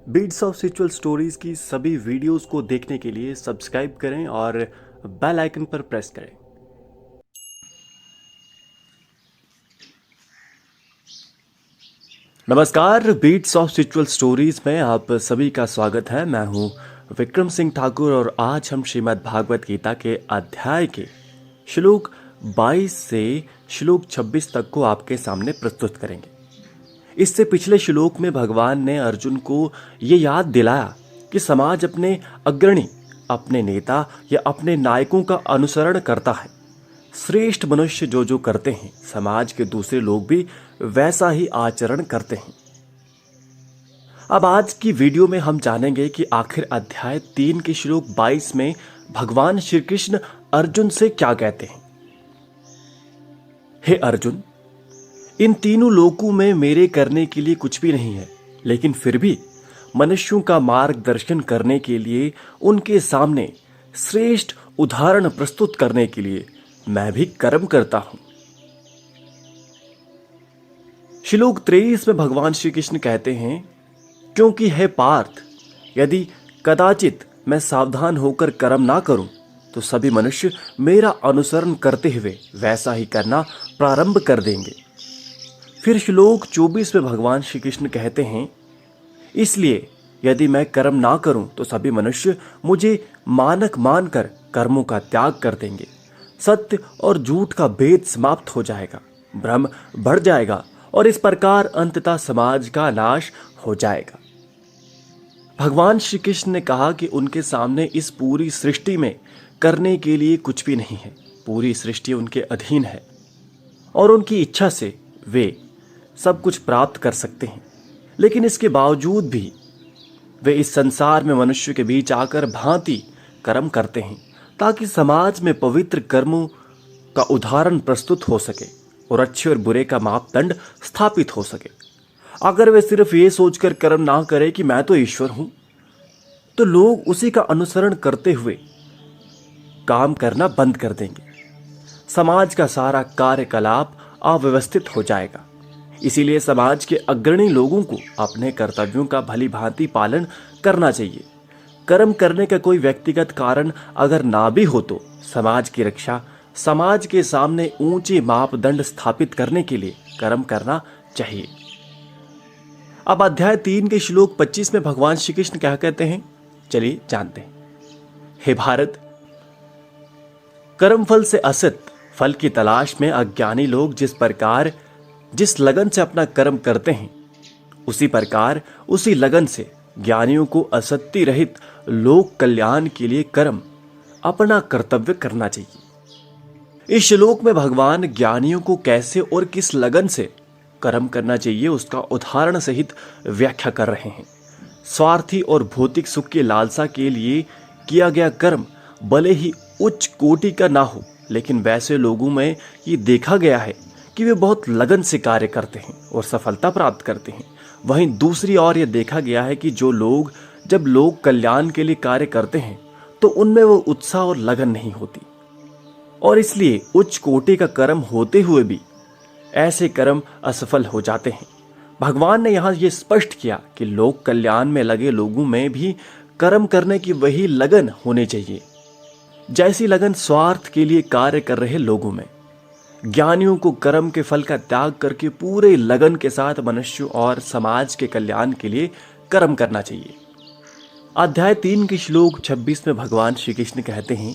Beats of spiritual stories की सभी videos को देखने के लिए सब्सक्राइब करें और बेल आइकन पर प्रेस करें। नमस्कार, बीट्स ऑफ स्पिरिचुअल स्टोरीज में आप सभी का स्वागत है। मैं हूं विक्रम सिंह ठाकुर और आज हम श्रीमद् भागवत गीता के अध्याय के श्लोक 22 से श्लोक 26 तक को आपके सामने प्रस्तुत करेंगे। इससे पिछले श्लोक में भगवान ने अर्जुन को ये याद दिलाया कि समाज अपने अग्रणी, अपने नेता या अपने नायकों का अनुसरण करता है। श्रेष्ठ मनुष्य जो जो करते हैं, समाज के दूसरे लोग भी वैसा ही आचरण करते हैं। अब आज की वीडियो में हम जानेंगे कि आखिर अध्याय 3 के श्लोक 22 में भगवान श्री कृष्ण अर्जुन से क्या कहते हैं। हे अर्जुन, इन तीनों लोकों में मेरे करने के लिए कुछ भी नहीं है, लेकिन फिर भी मनुष्यों का मार्गदर्शन करने के लिए, उनके सामने श्रेष्ठ उदाहरण प्रस्तुत करने के लिए मैं भी कर्म करता हूं। श्लोक 23 में भगवान श्री कृष्ण कहते हैं, क्योंकि हे पार्थ, यदि कदाचित मैं सावधान होकर कर्म ना करूं तो सभी मनुष्य मेरा अनुसरण करते हुए वैसा ही करना प्रारंभ कर देंगे। फिर श्लोक 24 में भगवान श्री कृष्ण कहते हैं, इसलिए यदि मैं कर्म ना करूं तो सभी मनुष्य मुझे मानक मानकर कर्मों का त्याग कर देंगे। सत्य और झूठ का भेद समाप्त हो जाएगा, भ्रम बढ़ जाएगा और इस प्रकार अंततः समाज का नाश हो जाएगा। भगवान श्री कृष्ण ने कहा कि उनके सामने इस पूरी सृष्टि में करने के लिए कुछ भी नहीं है। पूरी सृष्टि उनके अधीन है और उनकी इच्छा से वे सब कुछ प्राप्त कर सकते हैं, लेकिन इसके बावजूद भी वे इस संसार में मनुष्य के बीच आकर भांति कर्म करते हैं ताकि समाज में पवित्र कर्मों का उदाहरण प्रस्तुत हो सके और अच्छे और बुरे का मापदंड स्थापित हो सके। अगर वे सिर्फ ये सोचकर कर्म ना करें कि मैं तो ईश्वर हूं, तो लोग उसी का अनुसरण करते हुए काम करना बंद कर देंगे। समाज का सारा कार्यकलाप अव्यवस्थित हो जाएगा। इसीलिए समाज के अग्रणी लोगों को अपने कर्तव्यों का भली भांति पालन करना चाहिए। कर्म करने का कोई व्यक्तिगत कारण अगर ना भी हो तो समाज की रक्षा, समाज के सामने ऊंचे मापदंड स्थापित करने के लिए कर्म करना चाहिए। अब अध्याय 3 के श्लोक 25 में भगवान श्री कृष्ण क्या कहते हैं, चलिए जानते हैं। हे भारत, कर्म फल से असत फल की तलाश में अज्ञानी लोग जिस लगन से अपना कर्म करते हैं, उसी प्रकार उसी लगन से ज्ञानियों को असत्य रहित लोक कल्याण के लिए कर्म, अपना कर्तव्य करना चाहिए। इस श्लोक में भगवान ज्ञानियों को कैसे और किस लगन से कर्म करना चाहिए उसका उदाहरण सहित व्याख्या कर रहे हैं। स्वार्थी और भौतिक सुख की लालसा के लिए किया गया कर्म भले ही उच्च कोटि का ना हो, लेकिन वैसे लोगों में ये देखा गया है कि वे बहुत लगन से कार्य करते हैं और सफलता प्राप्त करते हैं। वहीं दूसरी ओर यह देखा गया है कि जो लोग जब लोक कल्याण के लिए कार्य करते हैं तो उनमें वो उत्साह और लगन नहीं होती, और इसलिए उच्च कोटि का कर्म होते हुए भी ऐसे कर्म असफल हो जाते हैं। भगवान ने यहाँ ये स्पष्ट किया कि लोक कल्याण में लगे लोगों में भी कर्म करने की वही लगन होनी चाहिए जैसी लगन स्वार्थ के लिए कार्य कर रहे लोगों में। ज्ञानियों को कर्म के फल का त्याग करके पूरे लगन के साथ मनुष्य और समाज के कल्याण के लिए कर्म करना चाहिए। अध्याय 3 के श्लोक 26 में भगवान श्री कृष्ण कहते हैं,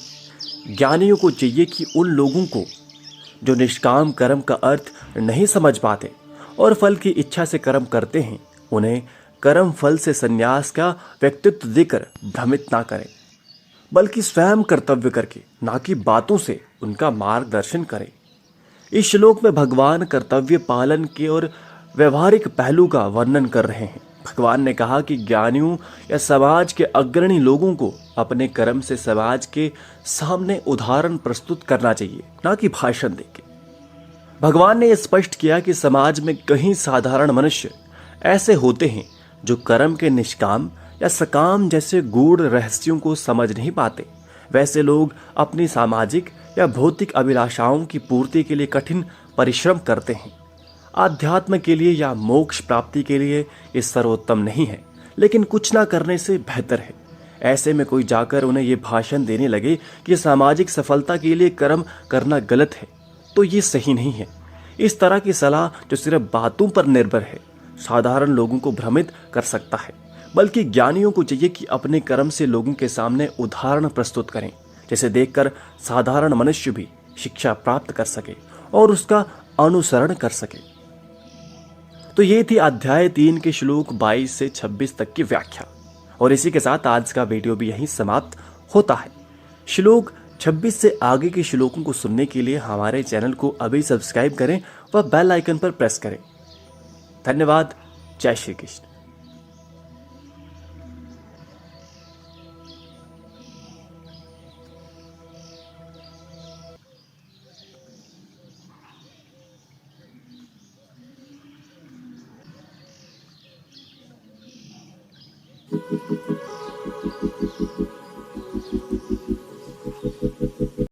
ज्ञानियों को चाहिए कि उन लोगों को जो निष्काम कर्म का अर्थ नहीं समझ पाते और फल की इच्छा से कर्म करते हैं, उन्हें कर्म फल से संन्यास का व्यक्तित्व देकर भ्रमित ना करें, बल्कि स्वयं कर्तव्य करके, ना कि बातों से उनका मार्गदर्शन करें। इस श्लोक में भगवान कर्तव्य पालन के और व्यवहारिक पहलू का वर्णन कर रहे हैं। भगवान ने कहा कि ज्ञानियों या समाज के अग्रणी लोगों को अपने कर्म से समाज के सामने उदाहरण प्रस्तुत करना चाहिए, ना कि भाषण देके। भगवान ने यह स्पष्ट किया कि समाज में कई साधारण मनुष्य ऐसे होते हैं जो कर्म के निष्काम या सकाम जैसे गूढ़ रहस्यों को समझ नहीं पाते। वैसे लोग अपनी सामाजिक या भौतिक अभिलाषाओं की पूर्ति के लिए कठिन परिश्रम करते हैं। आध्यात्म के लिए या मोक्ष प्राप्ति के लिए ये सर्वोत्तम नहीं है, लेकिन कुछ ना करने से बेहतर है। ऐसे में कोई जाकर उन्हें ये भाषण देने लगे कि सामाजिक सफलता के लिए कर्म करना गलत है, तो ये सही नहीं है। इस तरह की सलाह जो सिर्फ बातों पर निर्भर है, साधारण लोगों को भ्रमित कर सकता है। बल्कि ज्ञानियों को चाहिए कि अपने कर्म से लोगों के सामने उदाहरण प्रस्तुत करें, जिसे देखकर साधारण मनुष्य भी शिक्षा प्राप्त कर सके और उसका अनुसरण कर सके। तो ये थी अध्याय 3 के श्लोक 22 से 26 तक की व्याख्या। और इसी के साथ आज का वीडियो भी यहीं समाप्त होता है। श्लोक 26 से आगे के श्लोकों को सुनने के लिए हमारे चैनल को अभी सब्सक्राइब करें व बेल आइकन पर प्रेस करें। धन्यवाद। जय श्री कृष्ण।